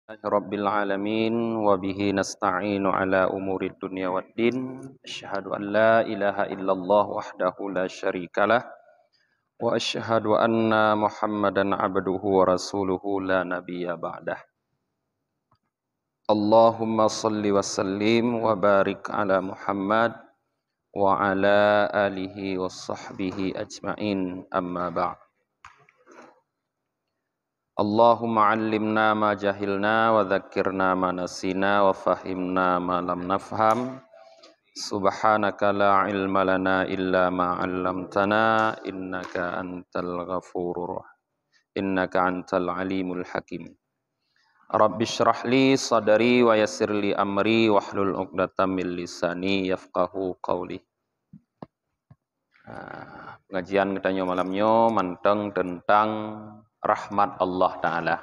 Rabbil alamin wa bihi nasta'inu ala umuri dunya waddin asyhadu an la ilaha illallah wahdahu la syarikalah wa asyhadu anna muhammadan abduhu wa rasuluhu la nabiyya ba'dah. Allahumma salli wa sallim wa barik ala Muhammad wa ala alihi wa sahbihi ajma'in amma ba'd. Allahumma allimna ma jahilna wa dhakkirna ma nasina wa fahimna ma lam nafham. Subhanaka la ilma lana illa ma 'allamtana innaka antal alimul hakim. Rabbi shrah li sadri wa yassir li amri wahlul 'uqdatam min lisani yafqahu qawli. Pengajian kita malamnya manteng tentang rahmat Allah Ta'ala.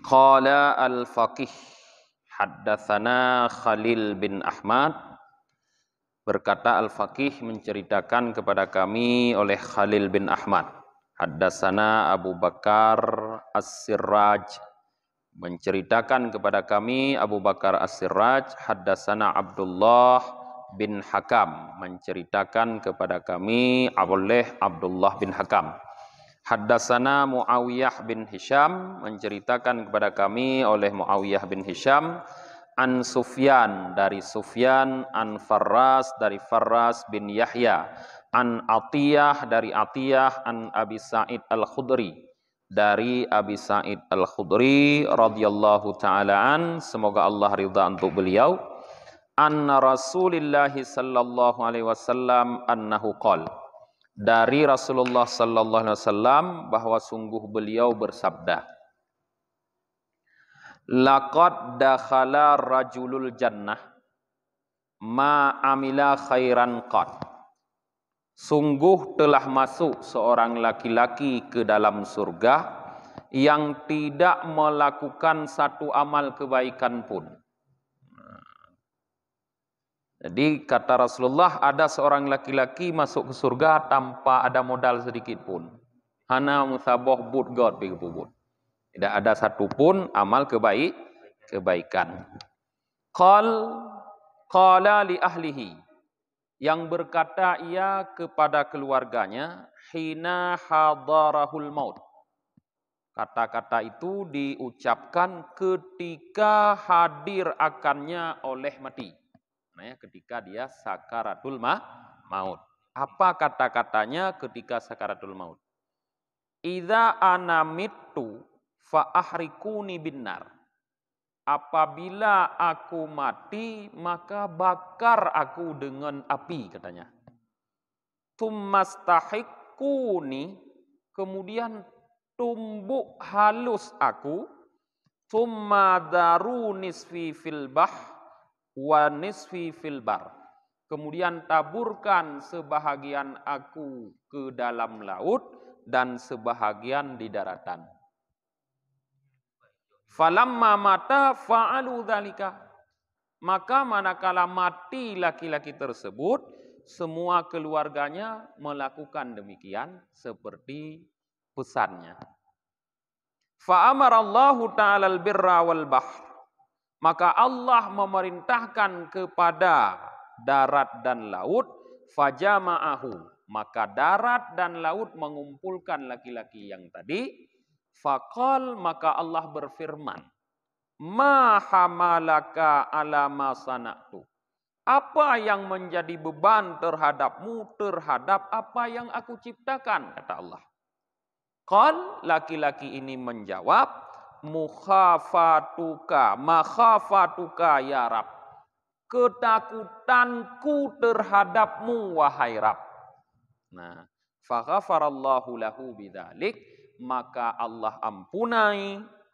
Qala al-faqih haddatsana Khalil bin Ahmad. Berkata al-faqih menceritakan kepada kami oleh Khalil bin Ahmad. Haddatsana Abu Bakar As-Sirraj. Menceritakan kepada kami Abu Bakar As-Sirraj. Haddatsana Abdullah bin Hakam. Menceritakan kepada kami oleh Abdullah bin Hakam. Haddatsana Muawiyah bin Hisham, menceritakan kepada kami oleh Muawiyah bin Hisham, an Sufyan dari Sufyan, an Farras dari Farras bin Yahya, an Atiyah dari Atiyah, an Abi Sa'id Al-Khudri dari Abi Sa'id Al-Khudri radhiyallahu taala an, semoga Allah ridha untuk beliau, anna Rasulillah sallallahu alaihi wasallam annahu qala, dari Rasulullah sallallahu alaihi wasallam bahwa sungguh beliau bersabda, laqad dakhala rajulul jannah ma amila khairan qad. Sungguh telah masuk seorang laki-laki ke dalam surga yang tidak melakukan satu amal kebaikan pun. Jadi kata Rasulullah, ada seorang laki-laki masuk ke surga tanpa ada modal sedikit pun. Hana musabah but God begitu. Tidak ada satupun amal kebaikan. Qala li ahlihi, yang berkata ia kepada keluarganya, hina hadarahul maut. Kata-kata itu diucapkan ketika hadir akannya oleh mati. Ketika dia sakaratul maut. Apa kata-katanya ketika sakaratul maut? Idza ana mittu fa ahrikuni binnar. Apabila aku mati, maka bakar aku dengan api, katanya. Tsummastahiquni, kemudian tumbuk halus aku, tsumma daru nisfi fil wa nisfi fil bar. Kemudian taburkan sebahagian aku ke dalam laut dan sebahagian di daratan. Falamma mata fa'alu dzalika. Maka manakala mati laki-laki tersebut, semua keluarganya melakukan demikian seperti pesannya. Fa amarallahu ta'ala al-birra wal bahr. Maka Allah memerintahkan kepada darat dan laut, fajama'ahu, maka darat dan laut mengumpulkan laki-laki yang tadi. Faqal, maka Allah berfirman, ma hamalaka ala ma sana'tu. Apa yang menjadi beban terhadapmu terhadap apa yang aku ciptakan, kata Allah. Qal, laki-laki ini menjawab, makhafatuka ya Rab. Ketakutanku terhadapmu wahai Rab. Nah, faghafarallahu lahu bidzalik, maka Allah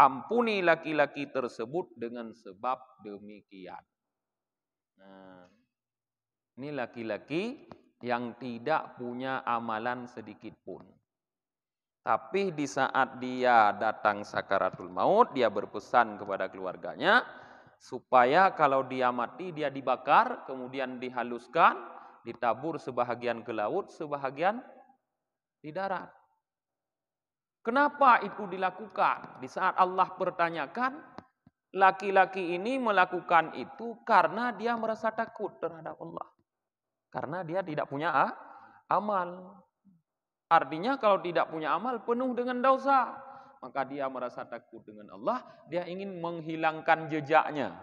ampuni laki-laki tersebut dengan sebab demikian. Nah, ini laki-laki yang tidak punya amalan sedikit pun. Tapi di saat dia datang sakaratul maut, dia berpesan kepada keluarganya, supaya kalau dia mati, dia dibakar, kemudian dihaluskan, ditabur sebahagian ke laut, sebahagian di darat. Kenapa itu dilakukan? Di saat Allah bertanyakan, laki-laki ini melakukan itu karena dia merasa takut terhadap Allah. Karena dia tidak punya amal. Artinya kalau tidak punya amal penuh dengan dosa. Maka dia merasa takut dengan Allah. Dia ingin menghilangkan jejaknya.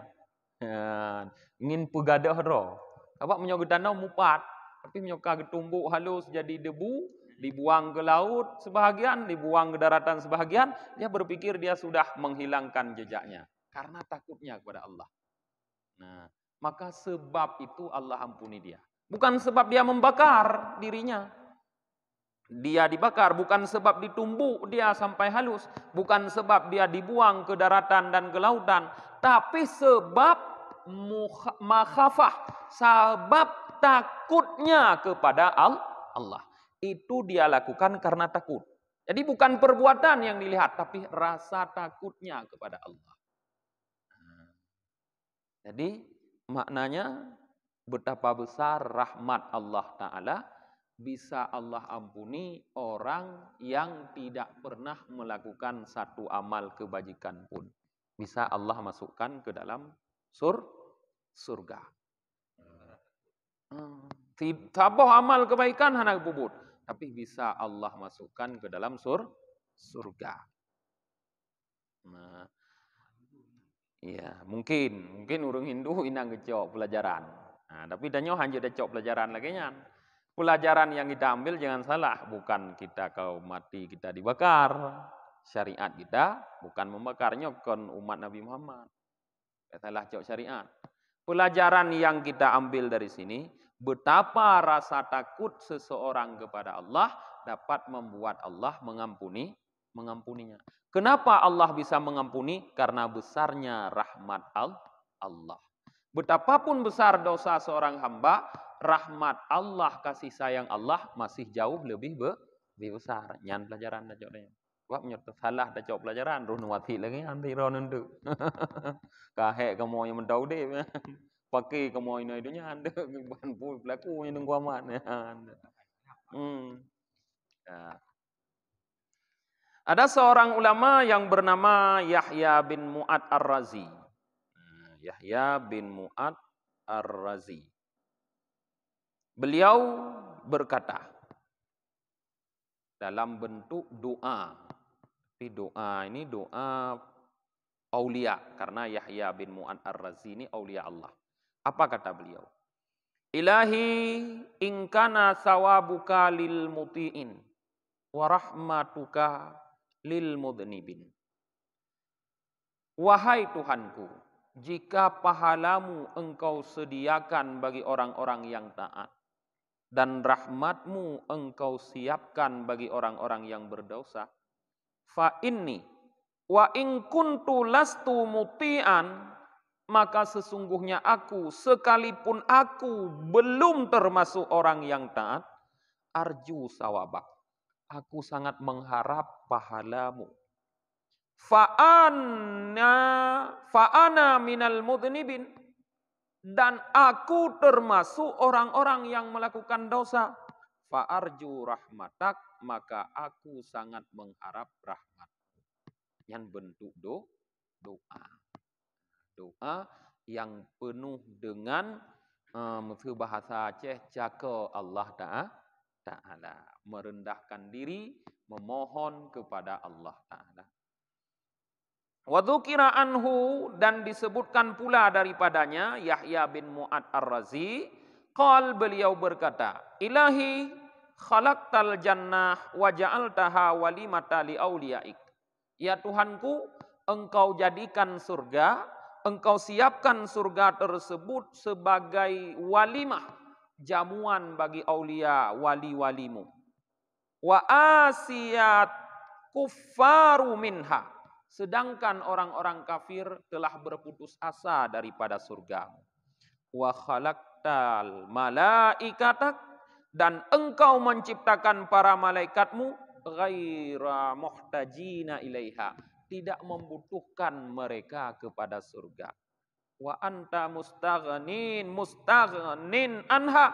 Ingin pegadah roh. Sebab menyoga tanah mupat. Tapi menyoga getumbuk halus jadi debu. Dibuang ke laut sebahagian. Dibuang ke daratan sebahagian. Dia berpikir dia sudah menghilangkan jejaknya. Karena takutnya kepada Allah. Nah, maka sebab itu Allah ampuni dia. Bukan sebab dia membakar dirinya. Dia dibakar bukan sebab ditumbuk dia sampai halus. Bukan sebab dia dibuang ke daratan dan ke lautan. Tapi sebab makhafah. Sebab takutnya kepada Allah. Itu dia lakukan karena takut. Jadi bukan perbuatan yang dilihat. Tapi rasa takutnya kepada Allah. Jadi maknanya betapa besar rahmat Allah Ta'ala. Bisa Allah ampuni orang yang tidak pernah melakukan satu amal kebajikan pun. Bisa Allah masukkan ke dalam surga. Tabah amal kebaikan hanya bubut. Tapi bisa Allah masukkan ke dalam surga. Nah, ya, mungkin orang Hindu inang kecok pelajaran. Nah, tapi danyo hanya kecok pelajaran lagi nya. Pelajaran yang kita ambil jangan salah, bukan kita kalau mati kita dibakar. Syariat kita bukan membakarnya kon umat Nabi Muhammad. Salah cok syariat. Pelajaran yang kita ambil dari sini, betapa rasa takut seseorang kepada Allah dapat membuat Allah mengampuninya. Kenapa Allah bisa mengampuni? Karena besarnya rahmat Allah. Betapapun besar dosa seorang hamba, rahmat Allah, kasih sayang Allah masih jauh lebih besar. Nyan pelajaran dah jawabnya. Wah menyerta salah dah jawab pelajaran. Ruh nuwati lagi anti roh nendu. Kahek kamu yang mendau deh. Pakai kamu ini idunya anda. Bukan pun pelaku yang nunggu amat. Ada seorang ulama yang bernama Yahya bin Mu'ad Ar-Razi. Yahya bin Mu'ad Ar-Razi. Beliau berkata dalam bentuk doa. Tapi doa ini doa aulia karena Yahya bin Mu'ad Ar-Razi ini aulia Allah. Apa kata beliau? Ilahi in kana sawabuka lil muti'in wa rahmatuka lil mudnibin. Wahai Tuhanku, jika pahalamu engkau sediakan bagi orang-orang yang taat, dan rahmatmu engkau siapkan bagi orang-orang yang berdosa, fa inni wa in kuntu lastu muti'an, maka sesungguhnya aku, sekalipun aku belum termasuk orang yang taat, arju sawabak, aku sangat mengharap pahalamu. Fa'ana minal mudnibin, dan aku termasuk orang-orang yang melakukan dosa. Fa'arju rahmatak, maka aku sangat mengharap rahmat. Yang bentuk doa. Doa yang penuh dengan bahasa Aceh jaga Allah Ta'ala. Merendahkan diri, memohon kepada Allah Ta'ala. Wa dzukira anhu, dan disebutkan pula daripadanya Yahya bin Mu'ad Ar-Razi, qal, beliau berkata, Ilahi khalaqtal jannah wa ja'altaha walimata li auliyaik. Ya Tuhanku, engkau jadikan surga, engkau siapkan surga tersebut sebagai walimah, jamuan bagi aulia, wali-walimu. Wa asiyat kuffaru minha, sedangkan orang-orang kafir telah berputus asa daripada surgamu. Wa khalaqtal malaikatak, dan engkau menciptakan para malaikatmu ghaira muhtajina ilaiha, tidak membutuhkan mereka kepada surga. Wa anta mustaghnin anha,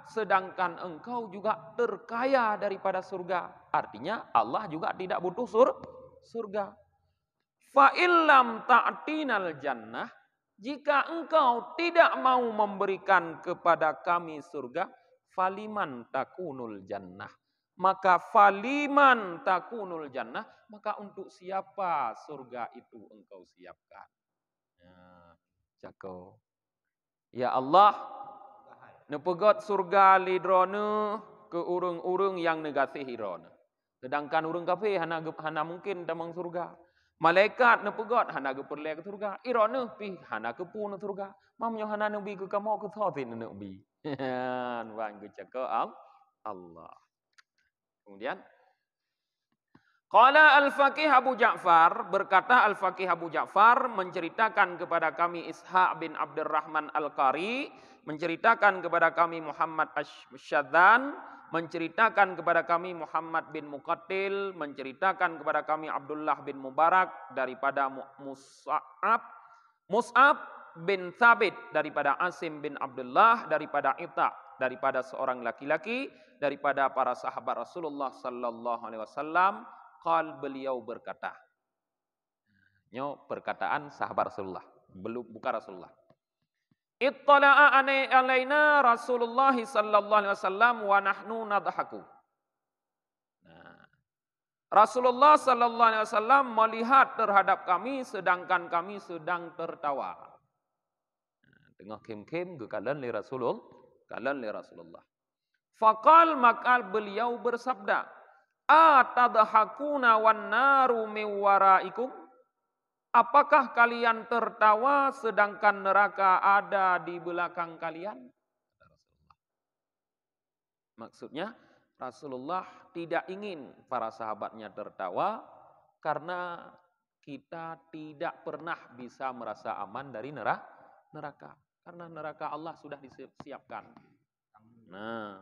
sedangkan engkau juga terkaya daripada surga. Artinya Allah juga tidak butuh surga. Fa illam ta'tinal jannah, jika engkau tidak mau memberikan kepada kami surga, faliman takunul jannah. Maka faliman takunul jannah, maka untuk siapa surga itu engkau siapkan. Jako. Ya Allah, nepegot surga lidrone ke urung-urung yang negatif hirone. Sedangkan urung kafir hana mungkin damang surga. Malaikat nepegot hana ke perle ke surga. Irone pi hana ke pun surga. Mamnyo hana nabi ke kamo ke thotin nabi. Wan ke cakap Allah. Kemudian qala al-Faqih Abu Ja'far, berkata al-Faqih Abu Ja'far menceritakan kepada kami Ishaq bin Abdurrahman Al-Qari, menceritakan kepada kami Muhammad Asy-Syadzan, menceritakan kepada kami Muhammad bin Muqattil, menceritakan kepada kami Abdullah bin Mubarak daripada Mus'ab bin Thabit, daripada Asim bin Abdullah, daripada Ita, daripada seorang laki-laki daripada para sahabat Rasulullah sallallahu alaihi wasallam. Qal, beliau berkata. Nyo perkataan sahabat Rasulullah, bukan Rasulullah. Ittala'a alaina Rasulullah sallallahu alaihi wasallam wa nahnu nadhaku. Rasulullah sallallahu alaihi wasallam melihat terhadap kami sedangkan kami sedang tertawa. Tengah kem-kem ke kalan li Rasulullah. Faqal, maka beliau bersabda, atadhakuna wan naru min waraikum? Apakah kalian tertawa sedangkan neraka ada di belakang kalian? Maksudnya Rasulullah tidak ingin para sahabatnya tertawa karena kita tidak pernah bisa merasa aman dari neraka. Karena neraka Allah sudah disiapkan. Nah,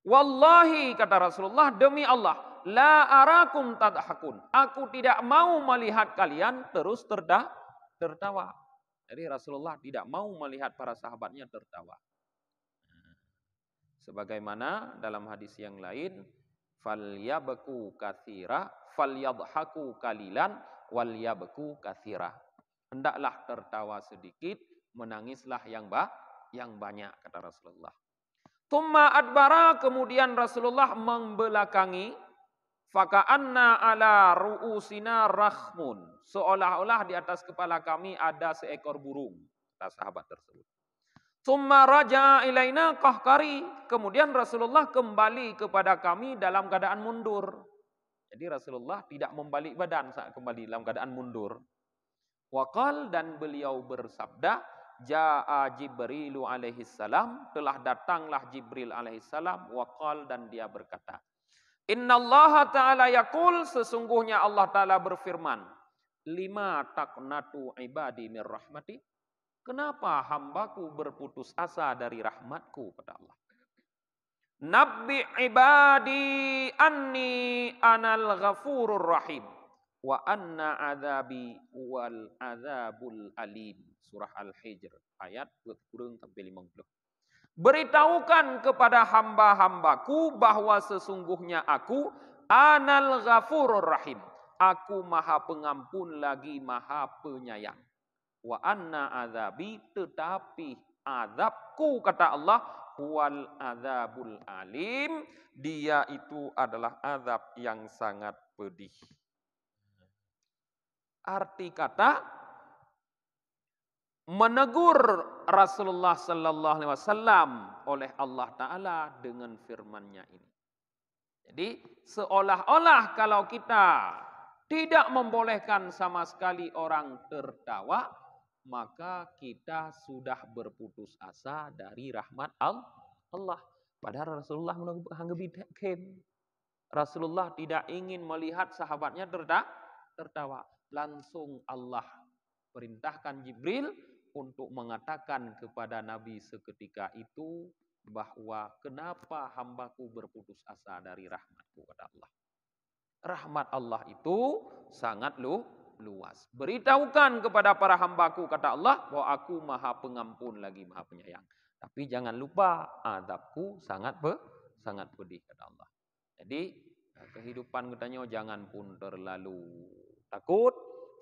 wallahi, kata Rasulullah, demi Allah, la arakum tadhakun. Aku tidak mau melihat kalian terus tertawa. Jadi Rasulullah tidak mau melihat para sahabatnya tertawa. Sebagaimana dalam hadis yang lain, falyabku katsira, falyadhaku qalilan, walyabku katsira. Hendaklah tertawa sedikit, menangislah yang banyak, kata Rasulullah. Tumma adbara, kemudian Rasulullah membelakangi, faka'anna ala ru'usina rakhmun, seolah-olah di atas kepala kami ada seekor burung, kata sahabat tersebut. Tumma raja'a ilaina qahqari, kemudian Rasulullah kembali kepada kami dalam keadaan mundur. Jadi Rasulullah tidak membalik badan saat kembali dalam keadaan mundur. Waqal, dan beliau bersabda, Ja'a Jibrilu alaihi salam, telah datanglah Jibril alaihi salam, waqal, dan dia berkata, Innallaha ta'ala yaqul, sesungguhnya Allah ta'ala berfirman, lima taqnatu ibadi mir rahmati, kenapa hambaku berputus asa dari rahmatku, kata Allah. Nabbi ibadi anni anal ghafurur rahim wa anna adzabi wal adzabul alim. Surah Al-Hijr ayat 20 sampai 50. Beritahukan kepada hamba-hambaku bahwa sesungguhnya aku anal ghafurur rahim. Aku maha pengampun lagi maha penyayang. Wa anna adzabi, tetapi azabku, kata Allah, wal adzabul alim, dia itu adalah azab yang sangat pedih. Arti kata menegur Rasulullah sallallahu alaihi wasallam oleh Allah taala dengan firman-Nya ini. Jadi seolah-olah kalau kita tidak membolehkan sama sekali orang tertawa, maka kita sudah berputus asa dari rahmat Allah. Padahal Rasulullah menggebikan. Rasulullah tidak ingin melihat sahabatnya tertawa. Langsung Allah perintahkan Jibril untuk mengatakan kepada Nabi seketika itu bahwa kenapa hambaku berputus asa dari rahmatku, kata Allah. Rahmat Allah itu sangat luas. Beritahukan kepada para hambaku, kata Allah, bahwa aku maha pengampun lagi maha penyayang. Tapi jangan lupa azabku sangat pedih kata Allah. Jadi kehidupan katanya jangan pun terlalu takut,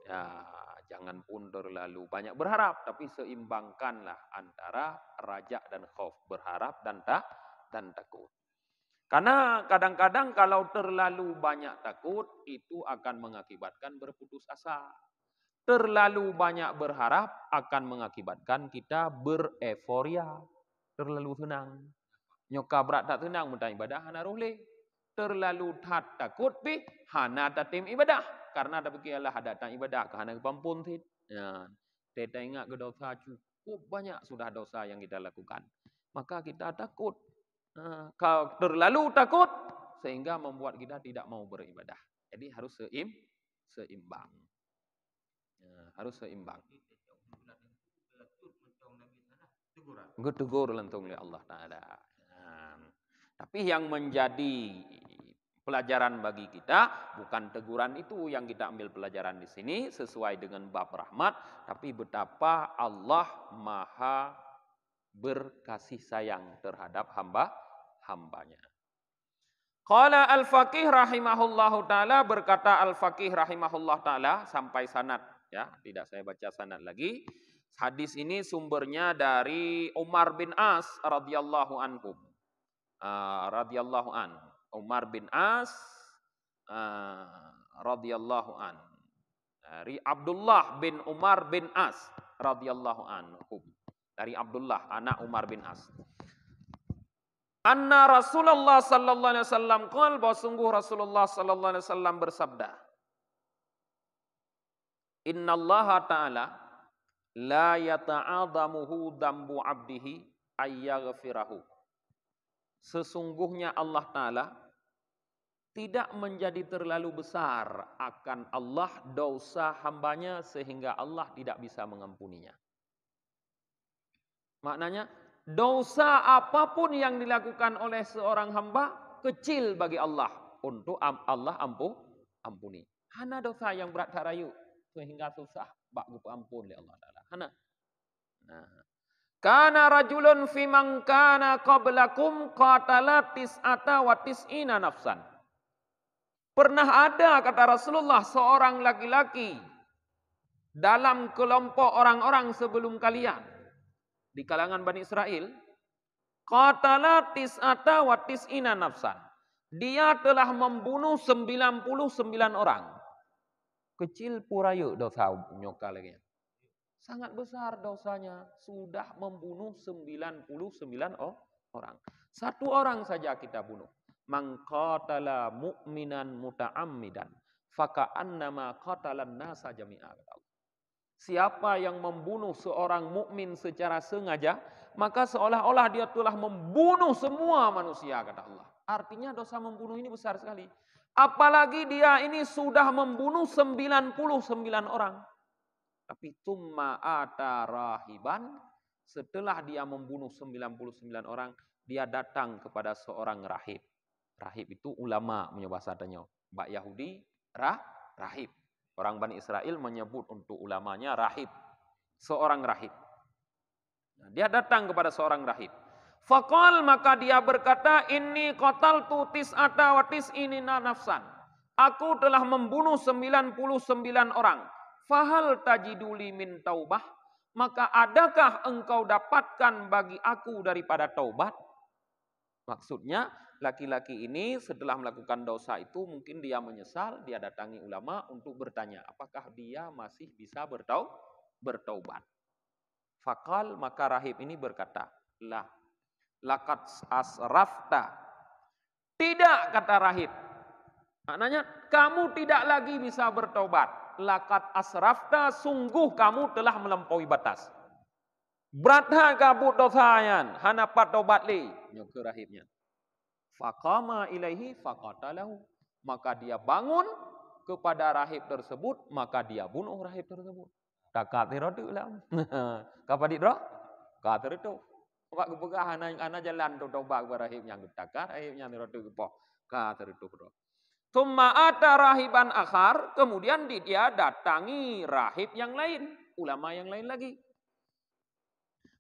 ya, jangan pun terlalu banyak berharap, tapi seimbangkanlah antara raja dan khauf, berharap dan takut. Karena kadang-kadang kalau terlalu banyak takut itu akan mengakibatkan berputus asa. Terlalu banyak berharap akan mengakibatkan kita bereforia, terlalu senang. Nyoka berat tak tenang mudah ibadah hana rohleh. Terlalu takut pi hana tatim ibadah. Karena ada pikiranlah datang ibadah ke hana kepampun tit. Ya, kita ingat ke dosa cukup banyak sudah dosa yang kita lakukan. Maka kita takut. Kalau terlalu takut sehingga membuat kita tidak mau beribadah. Jadi harus seimbang. Harus seimbang. Tegur lantung oleh Allah Ta'ala. Tapi yang menjadi pelajaran bagi kita bukan teguran itu yang kita ambil pelajaran di sini sesuai dengan bab rahmat, tapi betapa Allah Maha berkasih sayang terhadap hambanya. Qala al-faqih rahimahullahu ta'ala, berkata al-faqih rahimahullah ta'ala, sampai sanad, ya, tidak saya baca sanad lagi. Hadis ini sumbernya dari Umar bin As radhiyallahu anhu. Umar bin As radhiyallahu an. Dari Abdullah bin Umar bin As radhiyallahu anhu. Dari Abdullah anak Umar bin As. Anna Rasulullah sallallahu alaihi wasallam qala, bahwa sungguh Rasulullah sallallahu alaihi wasallam bersabda, Innallaha ta'ala la yata'adhamuhu dambu 'abdihi ayyaghfirahu. Sesungguhnya Allah Ta'ala tidak menjadi terlalu besar akan Allah dosa hambanya sehingga Allah tidak bisa mengampuninya. Maknanya, dosa apapun yang dilakukan oleh seorang hamba kecil bagi Allah untuk Allah ampuni. Hana dosa yang berat harayu sehingga susah bak ampun oleh Allah Ta'ala. Hana. Kana rajulun fi man kana qablakum qatala tis'ata wa tis'ina nafsan. Pernah ada, kata Rasulullah, seorang laki-laki dalam kelompok orang-orang sebelum kalian di kalangan Bani Israel, qatala tis'ata wa tis'ina nafsan. Dia telah membunuh 99 orang. Kecil purayu dosa nyoka lagi. Sangat besar dosanya, sudah membunuh 99 orang. Satu orang saja kita bunuh. Man qatala mu'minan muta'ammidan faka'annama qatalan nasa jami'a. Siapa yang membunuh seorang mukmin secara sengaja, maka seolah-olah dia telah membunuh semua manusia, kata Allah. Artinya dosa membunuh ini besar sekali. Apalagi dia ini sudah membunuh 99 orang. Tapi tumma ata rahiban, setelah dia membunuh 99 orang, dia datang kepada seorang rahib. Rahib itu ulama punya bahasa tanya. Mbak Yahudi rahib. Orang Bani Israel menyebut untuk ulamanya rahib. Seorang rahib. Nah, dia datang kepada seorang rahib. Faqal, maka dia berkata, inni qataltu tis'ata wa tis'ina nafsan. Aku telah membunuh 99 orang. Fahal tajiduli min taubah, maka adakah engkau dapatkan bagi aku daripada taubat? Maksudnya laki-laki ini setelah melakukan dosa itu mungkin dia menyesal, dia datangi ulama untuk bertanya apakah dia masih bisa bertaubat. Fakal, maka rahib ini berkata, lah, laqad asrafta. Tidak, kata rahib. Maknanya kamu tidak lagi bisa bertaubat. Laqad asrafta, sungguh kamu telah melampaui batas. Beratha kabut dosayan, hana pat tobat li. Nyoke rahibnya. Faqama ilaihi faqatalahu. Maka dia bangun kepada rahib tersebut, maka dia bunuh rahib tersebut. Takat tirodu lah. Kapan didro? Kata itu. Pak kepegah ana jalan tu tobat kepada rahib yang takat, rahib yang tirodu kepoh. Kata itu bro. Tumma ata rahiban akhar, kemudian dia datangi rahib yang lain, ulama yang lain lagi.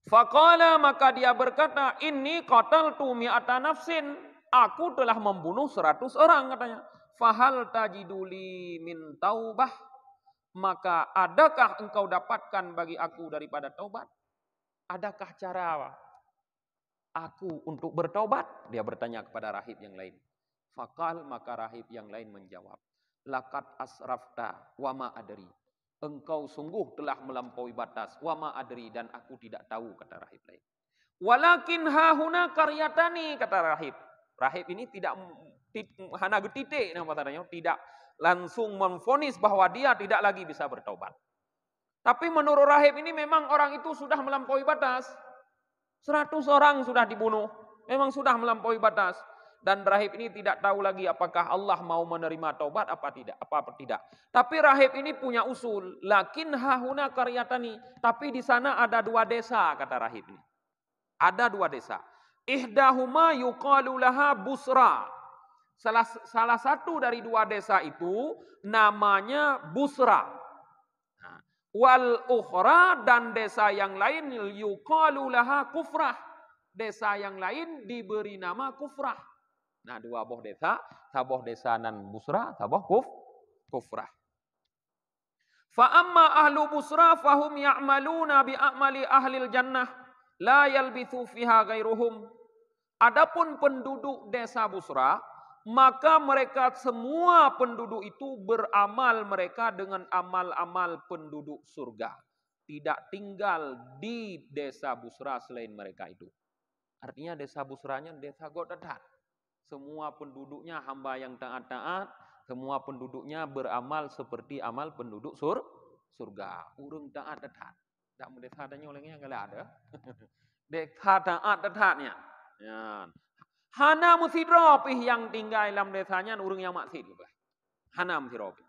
Faqala, maka dia berkata, inni qataltu mi'ata nafsin. Aku telah membunuh 100 orang katanya. Fahal tajiduli min taubah. Maka adakah engkau dapatkan bagi aku daripada taubat? Adakah cara aku untuk bertaubat? Dia bertanya kepada rahib yang lain. Faqal, maka rahib yang lain menjawab. Laqad asrafta wa ma adri. Engkau sungguh telah melampaui batas. Wa ma adri, dan aku tidak tahu, kata rahib lain. Walakin hahuna karyatani, kata rahib. Rahib ini tidak hana getitik nama tadanya, tidak langsung memvonis bahwa dia tidak lagi bisa bertaubat. Tapi menurut rahib ini memang orang itu sudah melampaui batas. 100 orang sudah dibunuh. Memang sudah melampaui batas. Dan rahib ini tidak tahu lagi apakah Allah mau menerima taubat apa tidak. Tapi rahib ini punya usul. Lakin hahuna karyatani. Tapi di sana ada 2 desa, kata rahib ini. Ada 2 desa. Ihdahuma yuqalu laha Busra. Salah satu dari 2 desa itu namanya Busra. Wal ukhra, dan desa yang lain yuqalu laha Kufrah. Desa yang lain diberi nama Kufrah. Nah, 2 buah desa, saboh desa nan Busra, saboh Kufrah. Fa amma ahlu Busra fahum ya'maluna bi a'mali ahlil jannah la yalbithu fiha ghairuhum. Adapun penduduk desa Busra, maka mereka semua penduduk itu beramal mereka dengan amal-amal penduduk surga. Tidak tinggal di desa Busra selain mereka itu. Artinya desa Busranya desa Godadat. Semua penduduknya hamba yang taat-taat. Semua penduduknya beramal seperti amal penduduk surga. Urung taat-taat. Tak mau desa adanya olehnya kalau ada. Desa taat-taatnya. Ya. Hana musiropih yang tinggal dalam desanya urung yang maksud. Hana musiropih.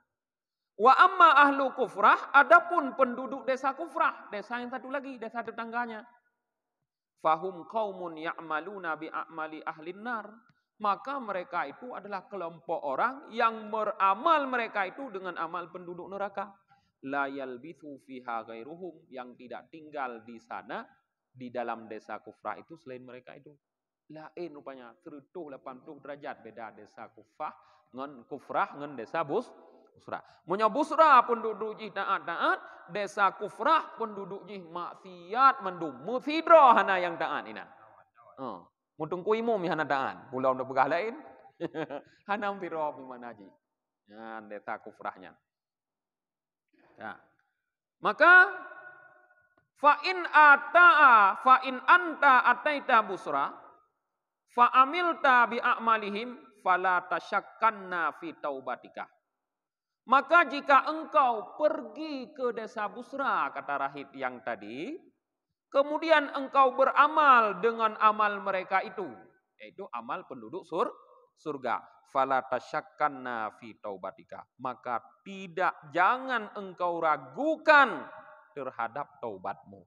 Wa amma ahlu kufrah, adapun penduduk desa kufrah, desa yang satu lagi, desa tetangganya. Fahum qaumun ya'maluna bi a'mali ahlin nar. Maka mereka itu adalah kelompok orang yang beramal mereka itu dengan amal penduduk neraka. La yalbithu fiha ghairuhum, yang tidak tinggal di sana di dalam desa kufrah itu selain mereka itu. Lain rupanya 180 derajat beda desa kufrah ngan desa Busra. Munya Busra penduduk jih taat-taat, desa kufrah penduduk jih maksiat mendung. Musidro hana yang taat ina. Mutung kuimu mi hana taat. Pulau dah begah lain. Hana piro mana ji. Ya, desa kufrahnya. Ya. Maka fa in anta ataita Busra fa amilta bi a'malihim fala tasyakkanna fi taubatika. Maka jika engkau pergi ke desa Busra, kata rahib yang tadi, kemudian engkau beramal dengan amal mereka itu, yaitu amal penduduk surga, fala tasyakkanna fi taubatika. Maka jangan engkau ragukan terhadap taubatmu.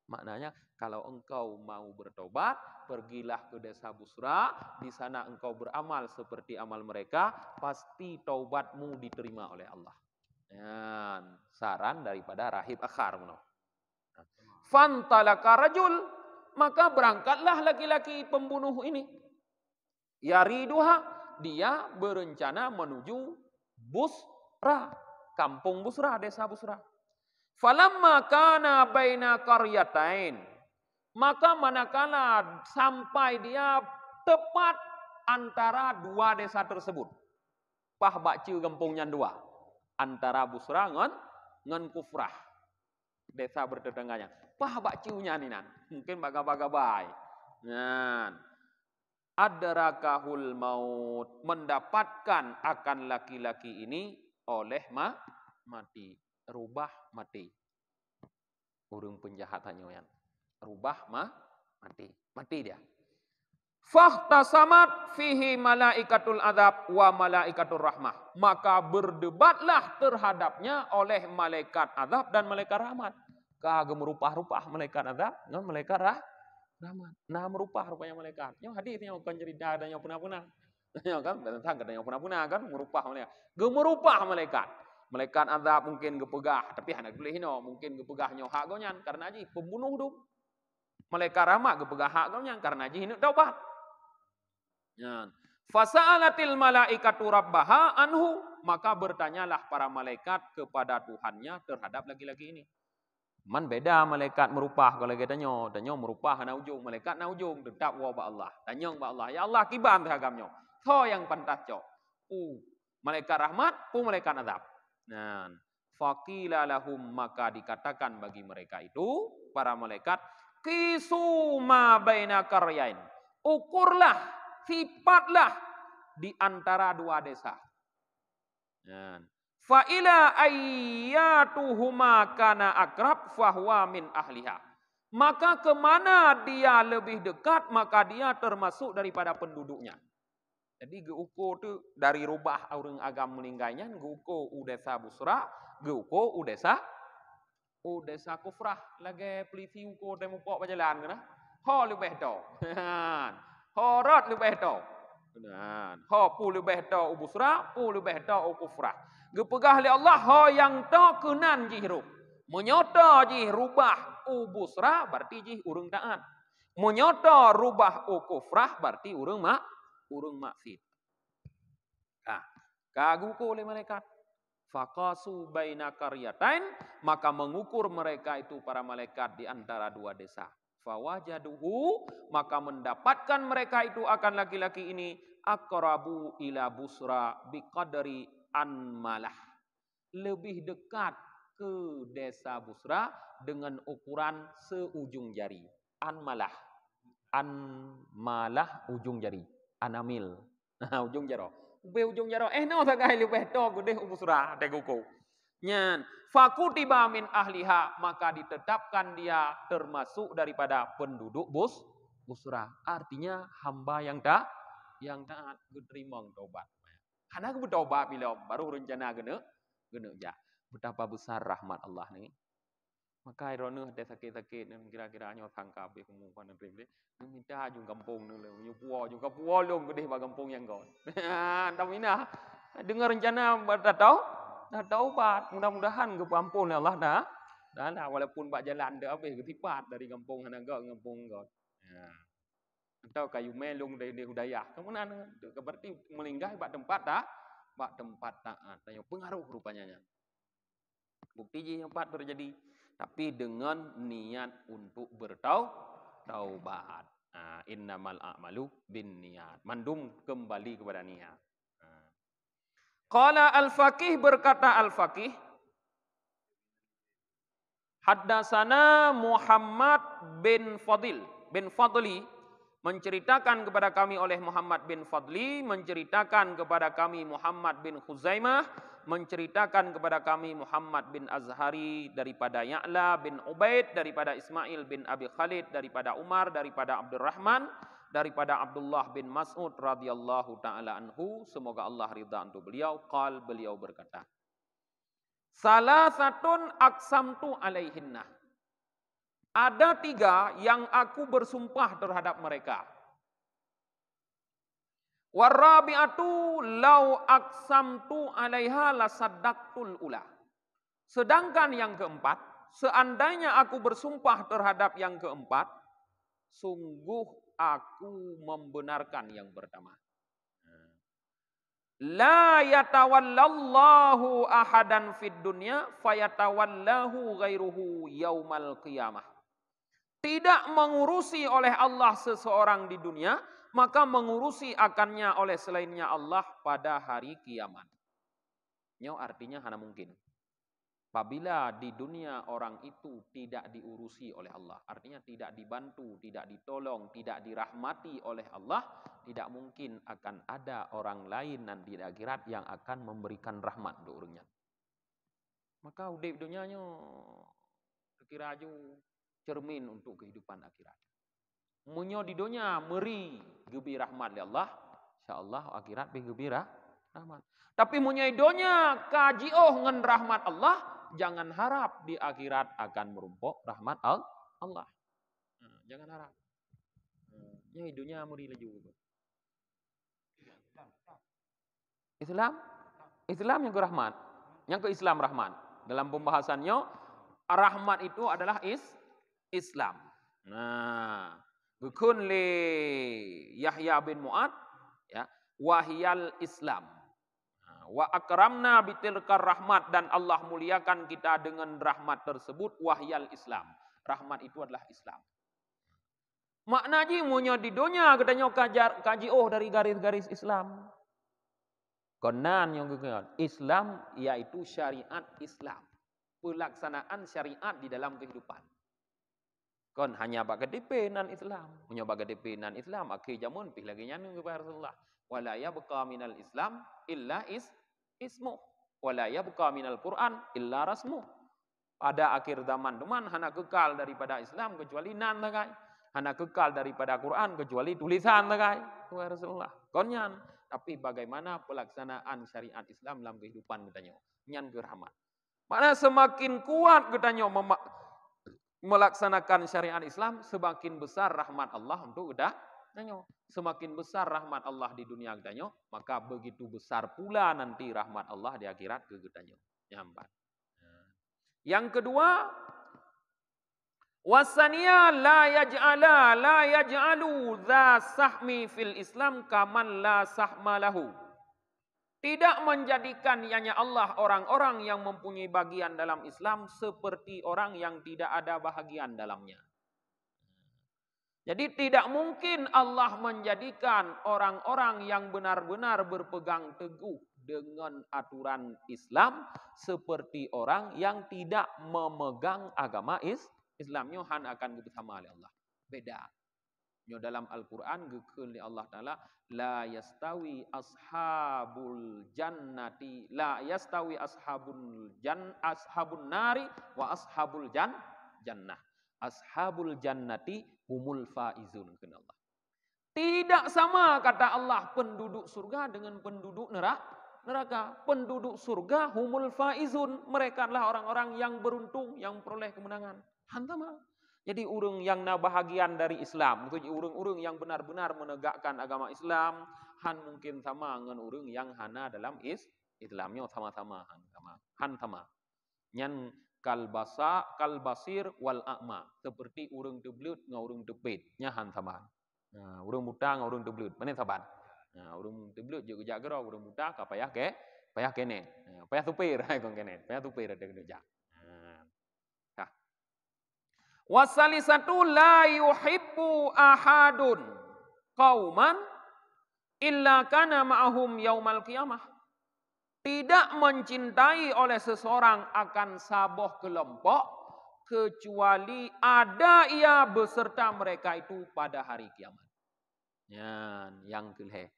Maknanya kalau engkau mau bertobat, pergilah ke desa Busra, di sana engkau beramal seperti amal mereka, pasti taubatmu diterima oleh Allah. Ya, saran daripada rahib akhar. Fantalaka rajul, maka berangkatlah laki-laki pembunuh ini. Yariduha, dia berencana menuju Busra, kampung Busra, desa Busra. Falamma kana baina qaryatain, maka manakala sampai dia tepat antara 2 desa tersebut. Pah baca kampungnya 2. Antara Busra ngan Kufrah. Desa bertetangganya. Pah bacunya ni nan. Mungkin baga-baga baik. Nah, adrakahul maut, mendapatkan akan laki-laki ini oleh mati. Rubah mati. Urung penjahatannya yang rubah mati. Mati dia. Fahtasamat fihi malaikatul adab wa malaikatur rahmah. Maka berdebatlah terhadapnya oleh malaikat adab dan malaikat rahmat. Kagak merupah-rupah malaikat adab dan malaikat rahmat. Nah merupah rupanya malaikat. Yang hadisnya bukan cerita ada yang punah-punah. Ya kan, tentang ada yang punah-punah kan merupah malaikat. Gemerupah malaikat. Malaikat azab mungkin gepegah, tapi hendak boleh hino, mungkin gepegahnya hak gonyan karena aji pembunuh tu. Malaikat rahmat ke pegahak kau yang karena ji hendak taubat. Ya. Fasa'alatil malaikatu rabbaha anhu, maka bertanyalah para malaikat kepada Tuhannya terhadap laki-laki ini. Man beda malaikat merupah kalau kita tanya merupah na ujung, malaikat na ujung tetap wa ba Allah. Tanya ba Allah, ya Allah kiban terhagamnya. Tho yang pantas cok. Malaikat rahmat, malaikat azab. Nah, faqila lahum, maka dikatakan bagi mereka itu para malaikat, qisu ma baina qaryain. Ukurlah, sipatlah di antara dua desa. Nah, fa ila ayyatuhuma kana akrab fahuwa min ahliha. Maka kemana dia lebih dekat, maka dia termasuk daripada penduduknya. Jadi geuko tu dari rubah orang agam meninggalnya, geuko udesa Busra, geuko udesa Kufrah. Lagi peliti uko temu pok berjalan kena. Ho lebih do. Ho rot lebih do. Ho pu lebih do Busra, pu lebih do Kufrah. Gepegah li Allah ho yang to kenan jihru. Menyoto jih rubah Busra berarti jih urang taat. Menyoto rubah Kufrah berarti urang maksud. Kaguku oleh malaikat. Faqasu baina qaryatain, maka mengukur mereka itu para malaikat di antara dua desa. Fawajaduhu, maka mendapatkan mereka itu akan laki-laki ini aqrabu ila Busra biqadri anmalah. Lebih dekat ke desa Busra dengan ukuran seujung jari. Anmalah ujung jari. Anamil. Ujung jaro. Ujung jaro. No sagai lebih to gede Busra teguku. Nyan. Fakutiba min ahliha, maka ditetapkan dia termasuk daripada penduduk Busra. Artinya hamba yang taat diterima taubat. Karena aku bertaubat bila baru rencana gena ja. Betapa besar rahmat Allah ni. Maka irona ada sakit-sakit dan kira-kira nyo sangka be kemungkinan bebe. Minta jung kampung ni le, nyupuo jung kapuo long gede ba kampung yang gon. Tamina dengar rencana dah taubat. Mudah-mudahan ke kampung Allah dah walaupun bak jalan dah habis ketipat dari kampung Hanaga ke kampung gon. Ya. Atau kayu melung dari Hudayah. Kemudian berarti melinggai bak tempat taat. Tanya pengaruh rupanya. Bukti je yang empat terjadi. Tapi dengan niat untuk bertaubat. Innamal a'malu bin niat. Mandum kembali kepada niat. Qala al-faqih, berkata al-faqih. Haddasana Muhammad bin Fadli. Menceritakan kepada kami oleh Muhammad bin Fadli. Menceritakan kepada kami Muhammad bin Khuzaimah. Menceritakan kepada kami Muhammad bin Azhari daripada Ya'la bin Ubaid, daripada Ismail bin Abi Khalid, daripada Umar, daripada Abdurrahman, daripada Abdullah bin Mas'ud radhiyallahu taala anhu, semoga Allah ridha untuk beliau. Beliau berkata, salasatun aqsamtu alaihinna. Ada 3 yang aku bersumpah terhadap mereka. Warabi'atu lau aqsamtu 'alaiha lasaddaqtul ula. Sedangkan yang keempat, seandainya aku bersumpah terhadap yang keempat, sungguh aku membenarkan yang pertama. La yatawallallahu ahadan fid dunya fayatawallahu ghairuhu yaumal qiyamah. Tidak mengurusi oleh Allah seseorang di dunia, maka mengurusi akannya oleh selainnya Allah pada hari kiamat. Nyo artinya hana mungkin. Apabila di dunia orang itu tidak diurusi oleh Allah, artinya tidak dibantu, tidak ditolong, tidak dirahmati oleh Allah, tidak mungkin akan ada orang lain nanti di akhirat yang akan memberikan rahmat untuk orangnya. Maka udip dunianya kira aju cermin untuk kehidupan akhirat. Munyo di dunia meri gebi rahmat li Allah, insyaallah akhirat be gebi rahmat. Tapi munyo di dunia kajioh ngan rahmat Allah, jangan harap di akhirat akan merumpok rahmat Allah. Jangan harap. Nya di dunia meri laju. Islam yang ke rahmat. Yang ke Islam rahmat. Dalam pembahasannya rahmat itu adalah Islam. Nah, gekun li Yahya bin Mu'ad ya, wahyal Islam. Wa akramna bitilkar rahmat, dan Allah muliakan kita dengan rahmat tersebut, wahyal Islam. Rahmat itu adalah Islam. Maknanya munyo di dunia katanya kaji dari garis-garis Islam. Konan yang Islam yaitu syariat Islam. Pelaksanaan syariat di dalam kehidupan. Kon hanya bagai depenan Islam. Munyo bagai depenan Islam akhir jamun pih lagi nyanu kepada Rasulullah. Wala yabqa minal Islam illa ismu. Wala yabqa minal Quran illa rasmu. Pada akhir zaman teman hana kekal daripada Islam kecuali nan takai. Hana kekal daripada Quran kecuali tulisan takai. Rasulullah. Konyan, tapi bagaimana pelaksanaan syariat Islam dalam kehidupan katanya. Nyan ke rahmat. Mana semakin kuat katanya melaksanakan syariat Islam, semakin besar rahmat Allah untuk katanya. Semakin besar rahmat Allah di dunia katanya, maka begitu besar pula nanti rahmat Allah di akhirat ke katanya. Nyambat. Yang kedua, wasaniya la yaj'alu dza sahmi fil Islam kaman la sahma lahu. Tidak menjadikan hanya Allah orang-orang yang mempunyai bagian dalam Islam seperti orang yang tidak ada bahagian dalamnya. Jadi tidak mungkin Allah menjadikan orang-orang yang benar-benar berpegang teguh dengan aturan Islam seperti orang yang tidak memegang agama Islamnya akan bersama oleh Allah. Beda. Dalam Al-Quran gekun li Allah Ta'ala la yastawi ashabul jannati la yastawi ashabun nari wa ashabul jannah. Ashabul jannati humul faizun kata Allah. Tidak sama kata Allah penduduk surga dengan penduduk neraka. Penduduk surga humul faizun, mereka adalah orang-orang yang beruntung, yang peroleh kemenangan. Hantama. Jadi urang yang bahagian dari Islam, itu urang-urang yang benar-benar menegakkan agama Islam, mungkin sama dengan urang yang hana dalam Islamnya sama-sama hantama. Nyan kalbasir wal a'ma, seperti urang teblut dengan urang tepit, nya hantama. Nah, urang buta dengan urang teblut, mana saban? Nah, urang teblut juga jaga urang buta ka payah kene. Payah tupir kon kene, payah tupir ada kena jak. Wasalisatu la yuhibbu ahadun qauman illa kana ma'ahum yaumal qiyamah. Tidak mencintai oleh seseorang akan saboh kelompok kecuali ada ia beserta mereka itu pada hari kiamat. Yang kelih.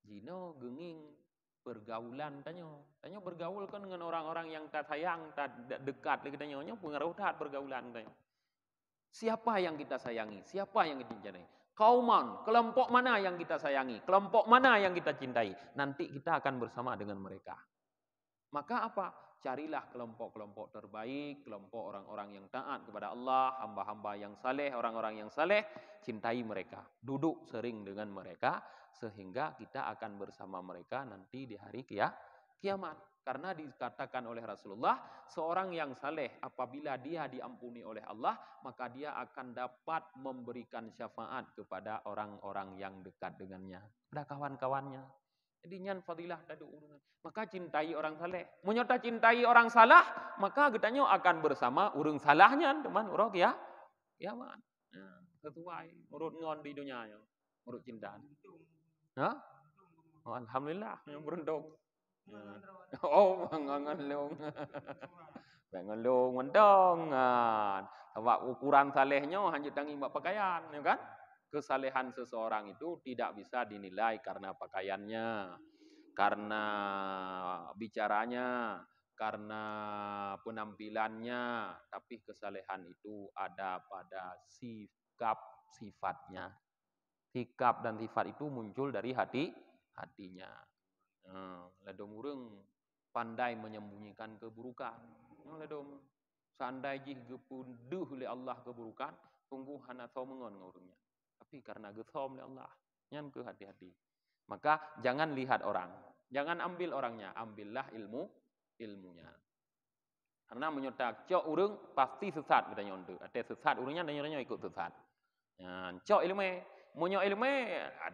Jino genging pergaulan tanya bergaul kan dengan orang-orang yang tak sayang, tak dekat lagi tanya pengaruh tak pergaulan tanya. Siapa yang kita sayangi? Siapa yang kita cintai? Kauman, kelompok mana yang kita sayangi? Kelompok mana yang kita cintai? Nanti kita akan bersama dengan mereka. Maka apa? Carilah kelompok-kelompok terbaik, kelompok orang-orang yang taat kepada Allah, hamba-hamba yang saleh, orang-orang yang saleh, cintai mereka. Duduk sering dengan mereka sehingga kita akan bersama mereka nanti di hari kiamat. Karena dikatakan oleh Rasulullah, seorang yang saleh apabila dia diampuni oleh Allah, maka dia akan dapat memberikan syafaat kepada orang-orang yang dekat dengannya, kepada kawan-kawannya. Jadi nyan fadilah tadi urungan. Maka cintai orang saleh. Menyota cintai orang salah, maka getanya akan bersama urung salahnya, teman urang ya. Kiamat. Sesuai urut ngon di dunia nya. Urut cinta. Hah? Oh, alhamdulillah yang beruntung. Oh, ngangalung. Ngangalung mendongan. Sebab ukuran salehnya hanya tangi pakaian, ya kan? Kesalehan seseorang itu tidak bisa dinilai karena pakaiannya, karena bicaranya, karena penampilannya, tapi kesalehan itu ada pada sifatnya. Sikap dan sifat itu muncul dari hatinya. Ledom urang pandai menyembunyikan keburukan. Ledom sandai jih gepunduh oleh Allah keburukan, tunggu hana tau mengon ngurungnya. Tapi karena gethom oleh Allah, nyan ke hati-hati. Maka jangan lihat orang, jangan ambil orangnya, ambillah ilmunya. Karena menyotak cok urang pasti sesat katanya untuk. Ada sesat urangnya tanya ikut sesat. Cok ilmu, monyo ilmu,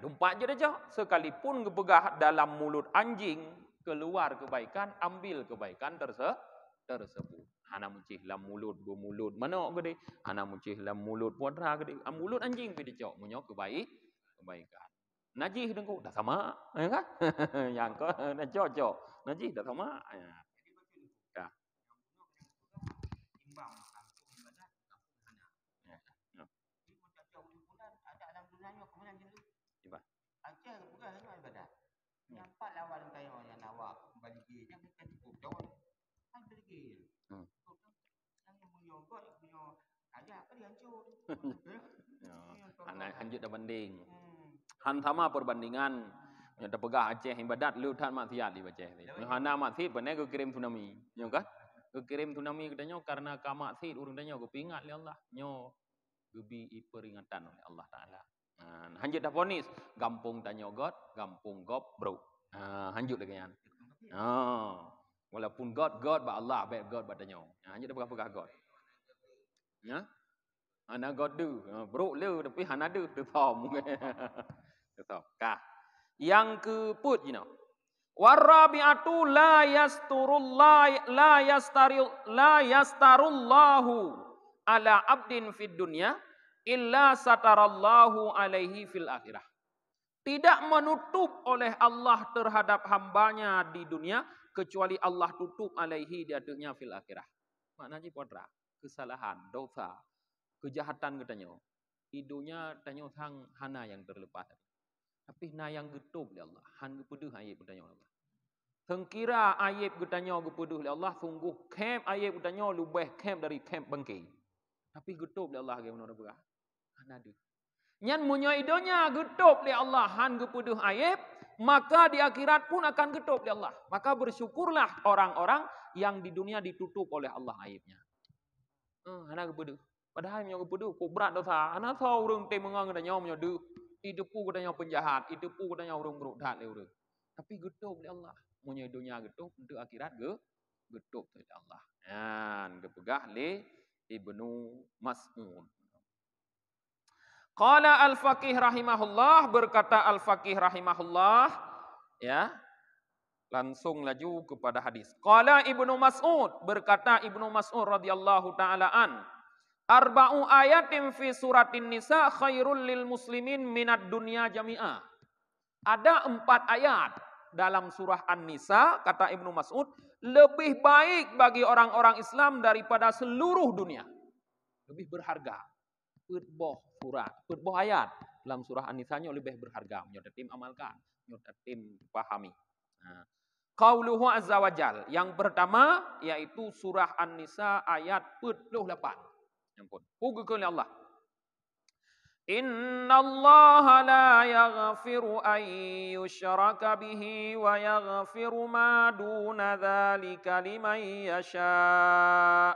dumpat je dah cok. Sekalipun kepegah dalam mulut anjing keluar kebaikan, ambil kebaikan tersebut. Hana muncih dalam mulut bermulut mana gede. Hana muncih dalam mulut putra gede. Mulut anjing pi cok monyo kebaikan. Najih dengku dah sama, ya kan? Yang kau dah cocok. Najih dah sama. Ya. Dah. Imbang kampung ibadat, kampung sana. Ya. Jadi macam jauh di bulan ada dalam dunianya kemudian jelas. Coba. Aceh bukan hanya ibadat. Nampak lawan kayu yang nawak kembali ke yang bukan cukup jauh. Kan pergi. Yang punya god punya ada apa dia hancur. Lanjut dah banding. Han sama perbandingan yang terpegah Aceh ibadat lutan maksiat di Aceh. Hana maksiat benar ke kirim tsunami. Nyo kan? Ke kirim tsunami katanya karena ka maksiat urang tanya ke pingat oleh Allah. Nyo gebi peringatan oleh Allah Taala. Hanjut dah ponis, gampung tanya God, gampung gop bro. Hanjut lagi kan. Walaupun God ba Allah, baik God ba tanya. Hanjut dah pegah-pegah God. Ya. Hana God du, bro le tapi hana du tu tom. Tu tom. Kah. Yang ke-put you know. Warabi'atu la yastarullahu ala abdin fid dunya illa satarallahu alaihi fil akhirah. Tidak menutup oleh Allah terhadap hambanya di dunia kecuali Allah tutup alaihi di atasnya fil akhirah. Maknanya podra, kesalahan, dosa, kejahatan katanya. Hidunya tanya sang hana yang terlepas. Tapi na yang getup oleh Allah, han gepeduh ayat bertanya Allah. Sengkira ayat bertanya gepeduh oleh Allah, sungguh camp ayat bertanya lebih camp dari camp bangkai. Tapi getup oleh Allah bagaimana berah? Han ada. Nyan munyo idonya getup oleh Allah, han gepeduh ayat, maka di akhirat pun akan getup oleh Allah. Maka bersyukurlah orang-orang yang di dunia ditutup oleh Allah aibnya. Hana gepeduh. Padahal menyo gepeduh, kok berat dosa. Hana tahu orang temengang katanya menyo de. Idepu katanya penjahat, idepu katanya orang berukhat le urang. Tapi getup oleh Allah. Munyo dunia getup, untuk akhirat getup oleh Allah. Yan kepegah le Ibnu Mas'ud. Qala al-faqih rahimahullah, berkata al-faqih rahimahullah, ya. Langsung laju kepada hadis. Qala Ibnu Mas'ud, berkata Ibnu Mas'ud radhiyallahu taala an, arba'u ayatin fi suratin nisa khairul lil muslimin minad dunya jami'ah. Ada 4 ayat dalam surah An-Nisa, kata Ibnu Mas'ud, lebih baik bagi orang-orang Islam daripada seluruh dunia. Lebih berharga. Putboh surat, putboh ayat dalam surah An-Nisa-nya lebih berharga. Menyodat tim amalkan, menyodat tim pahami. Qauluhu azza wa jal. Yang pertama yaitu surah An-Nisa ayat 48. Ampun. Pugukeun Allah. Innallaha la yaghfiru an yushraka bihi wa yaghfiru ma duna dzalika liman yasha.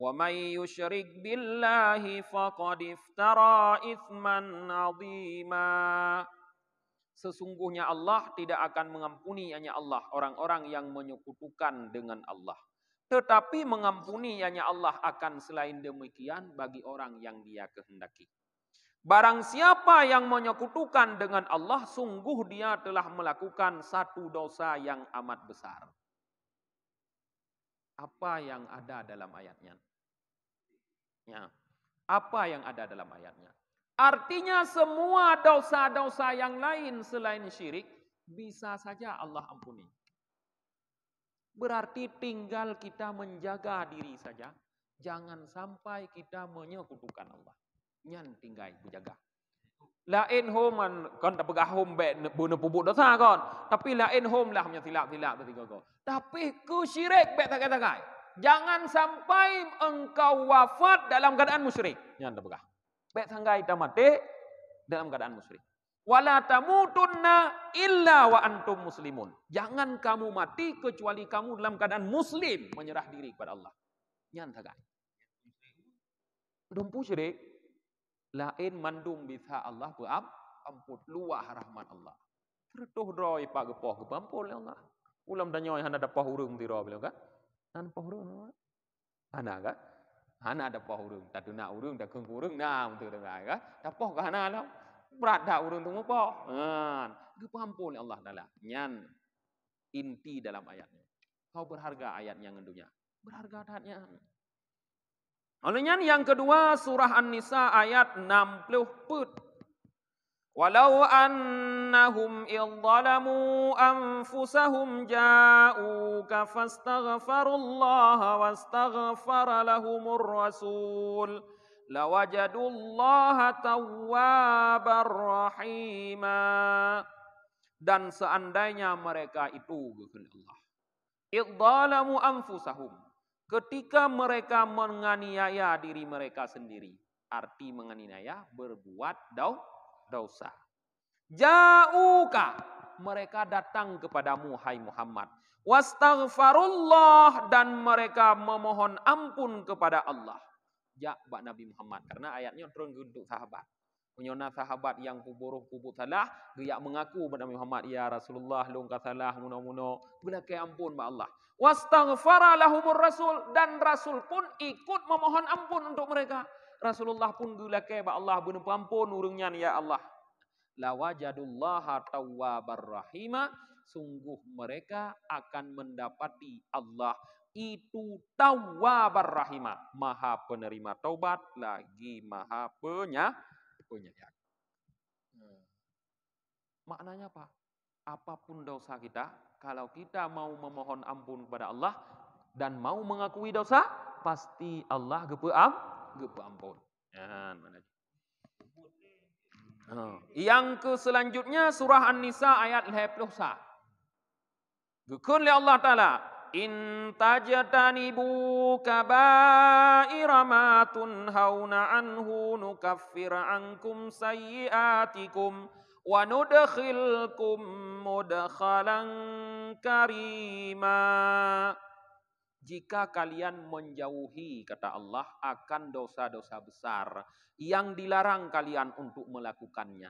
Wa may yusyrik billahi faqad iftara itsman 'azima. Sesungguhnya Allah tidak akan mengampuni hanya Allah orang-orang yang menyekutukan dengan Allah. Tetapi mengampuni hanya Allah akan selain demikian bagi orang yang Dia kehendaki. Barang siapa yang menyekutukan dengan Allah, sungguh dia telah melakukan satu dosa yang amat besar. Apa yang ada dalam ayatnya? Ya. Apa yang ada dalam ayatnya? Artinya semua dosa-dosa yang lain selain syirik bisa saja Allah ampuni. Berarti tinggal kita menjaga diri saja. Jangan sampai kita menyekutukan Allah. Nyan tinggal berjaga. Lain home kan tak pegah home be bunuh pubuk dosa kon. Tapi lain home lah punya silap-silap tu tiga kon. Tapi ku syirik be takai-takai. Jangan sampai engkau wafat dalam keadaan musyrik. Nyan tak pegah. Be sanggai ta mati dalam keadaan musyrik. Wala tamutunna illa wa antum muslimun. Jangan kamu mati kecuali kamu dalam keadaan muslim, menyerah diri kepada Allah. Nyan takai. Dompu syirik lain mandum bisa Allah beam ampun luah rahmat Allah. Tertuh droi pak gepoh gepampul Allah. Ulam danyoy hana dapah urung tiro bilang kan? Nan pah urung. Hana kan? Hana dapoh urung, tak tuna urung, tak kung urung nah untuk dengar kan? Dapoh ke hana lah. Berat dah urung tu ngopo. Gepampun Allah Taala. Nyan inti dalam ayatnya. Kau berharga ayatnya ngendunya. Berharga ayatnya. Olehnya yang kedua surah An-Nisa ayat 60 put. Walau annahum idzalamu anfusahum ja'uka fastaghfarullaha wastaghfara lahumur rasul lawajadullaha tawwabar rahima. Dan seandainya mereka itu Allah idzalamu anfusahum, ketika mereka menganiaya diri mereka sendiri, arti menganiaya berbuat dosa. Ja'uka, mereka datang kepadamu hai Muhammad. Wastaghfarullah, dan mereka memohon ampun kepada Allah. Ja bak Nabi Muhammad, karena ayatnya turun untuk sahabat. Punyona sahabat yang kubur salah, dia mengaku kepada Nabi Muhammad, ya Rasulullah, lu engkau salah muno-muno, belakai ampun ba Allah. Wastaghfara lahumur rasul, dan Rasul pun ikut memohon ampun untuk mereka. Rasulullah pun belakai ba Allah, benar ampun urungnya ya Allah. Lawajadullaha tawwabar rahima, sungguh mereka akan mendapati Allah itu tawwabar rahima, maha penerima taubat lagi maha penyayang. Maknanya apa? Apapun dosa kita, kalau kita mau memohon ampun kepada Allah dan mau mengakui dosa, pasti Allah gepe ampun. Yang ke selanjutnya surah An-Nisa ayat 50. Gekun li Allah Ta'ala, in tajtanibu kaba'ira ma tunhauna anhu nukaffir ankum sayyiatikum wa nudkhilkum mudkhalan karima. Jika kalian menjauhi, kata Allah, akan dosa-dosa besar yang dilarang kalian untuk melakukannya,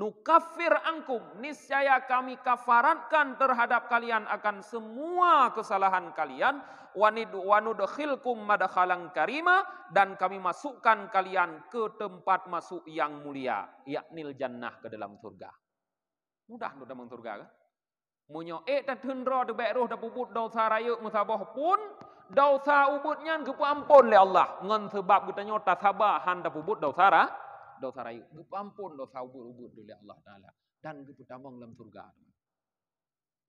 nukaffir ankum, niscaya kami kafaratkan terhadap kalian akan semua kesalahan kalian, wa nudkhilkum madkhalan karima, dan kami masukkan kalian ke tempat masuk yang mulia, yaknil jannah, ke dalam surga. Mudah untuk dalam surga kan? Munyo tak tendra de beroh da puput dosa raya musabah pun dosa ubutnya gepu ampun le Allah ngan sebab kita nyota sabar han da puput dosa raya gepu ampun dosa ubut le Allah Taala dan gepu tamong dalam surga.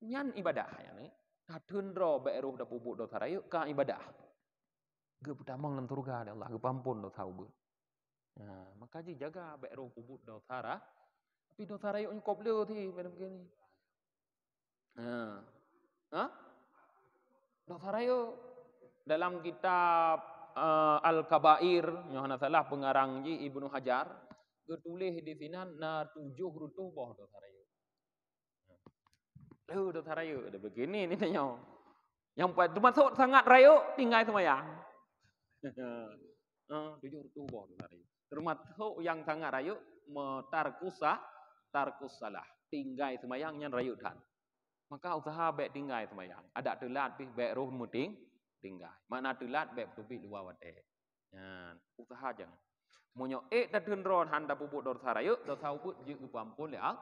Nyan ibadah ya ni. Ta tendra beroh da puput dosa raya ka ibadah. Gepu tamong dalam surga le Allah gepu ampun dosa ubut. Nah, maka jaga beroh puput dosa raya. Tapi dosa raya kop le ti macam begini. Dosa raya dalam kitab Al-Kabair, yang salah pengarang ji Ibnu Hajar, ketulis di sini na 7 rutuh boh dosa raya. Dosa raya ada begini ni tanya. Yang termasuk sangat raya tinggal semayang. 7 rutuh boh dosa raya. Termasuk yang sangat raya tarkus salah, tinggal semayangnya raya dan. Maka usaha baik tinggal semayang. Ada telat pih baik roh muting tinggal. Mana telat baik tubi luar wate. Usaha jangan. Munyo tak tendron handa puput dosa raya, dosa ubut je ampun le Allah.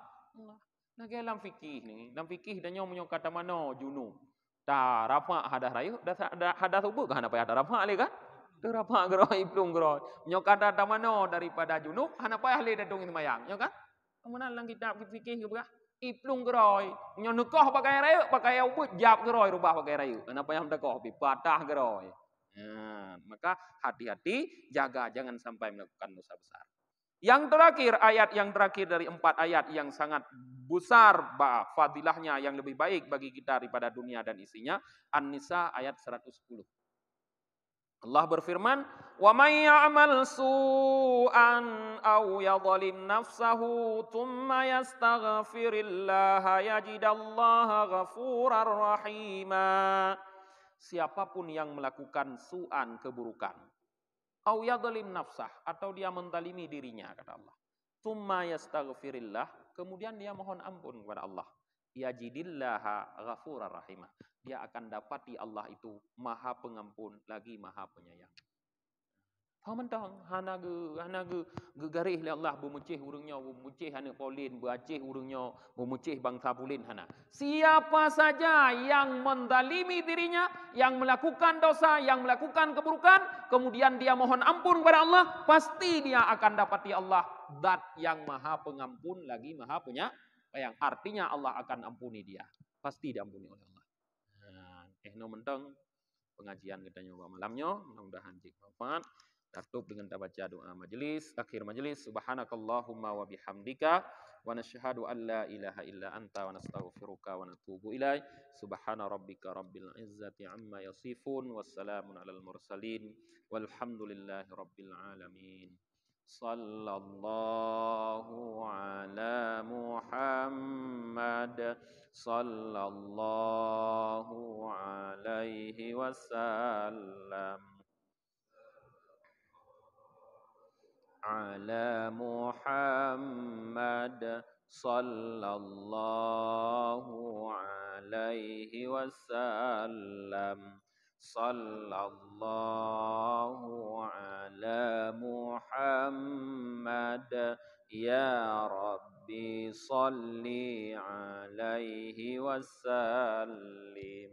Nah dalam fikih ni, dalam fikih dan munyo kata mano junub. Ta rafa hadas raya, hadas ubut kan apa ada rafa le kan? Tu rafa geroi iplung geroi. Munyo kata mano daripada junub, hana payah le dadung semayang, yo kan? Kemudian dalam kitab fikih juga iplung geroi, nyonukoh pakai raya, pakai ubut jap geroi rubah pakai raya. Kenapa yang dekoh pi patah geroi. Maka hati-hati, jaga jangan sampai melakukan dosa besar. Yang terakhir, ayat yang terakhir dari 4 ayat yang sangat besar fadilahnya yang lebih baik bagi kita daripada dunia dan isinya, An-Nisa ayat 110. Allah berfirman, "Wa may ya'mal su'an aw yadhlim nafsahu thumma yastaghfirillaha yajidallaha ghafurar rahima." Siapapun yang melakukan su'an, keburukan, aw yadhlim nafsah, atau dia menzalimi dirinya, kata Allah. Thumma yastaghfirillah, kemudian dia mohon ampun kepada Allah. yajidillaha ghafurar rahimah. Dia akan dapati Allah itu Maha Pengampun lagi Maha Penyayang. Kau mentang hanaga gegarih li Allah bermucih urangnya bermucih hana Paulin beracih urangnya bermucih bangsa Paulin hana. Siapa saja yang mendalimi dirinya, yang melakukan dosa, yang melakukan keburukan, kemudian dia mohon ampun kepada Allah, pasti dia akan dapati Allah zat yang Maha Pengampun lagi Maha Penyayang. Artinya Allah akan ampuni dia. Pasti diampuni oleh Allah. No mentang pengajian kita nyoba malamnya, mudah-mudahan bermanfaat. Tutup dengan baca doa majelis, akhir majelis. Subhanakallahumma wa bihamdika wa nashhadu an la ilaha illa anta wa nastaghfiruka wa natubu ilaik. Subhana rabbika rabbil izzati amma yasifun wassalamun alal mursalin walhamdulillahi rabbil alamin. Sallallahu ala Muhammad sallallahu alaihi wasallam. Ala Muhammad sallallahu alaihi wasallam. Sallallahu ala Muhammad ya Rabbi salli alaihi wasallim.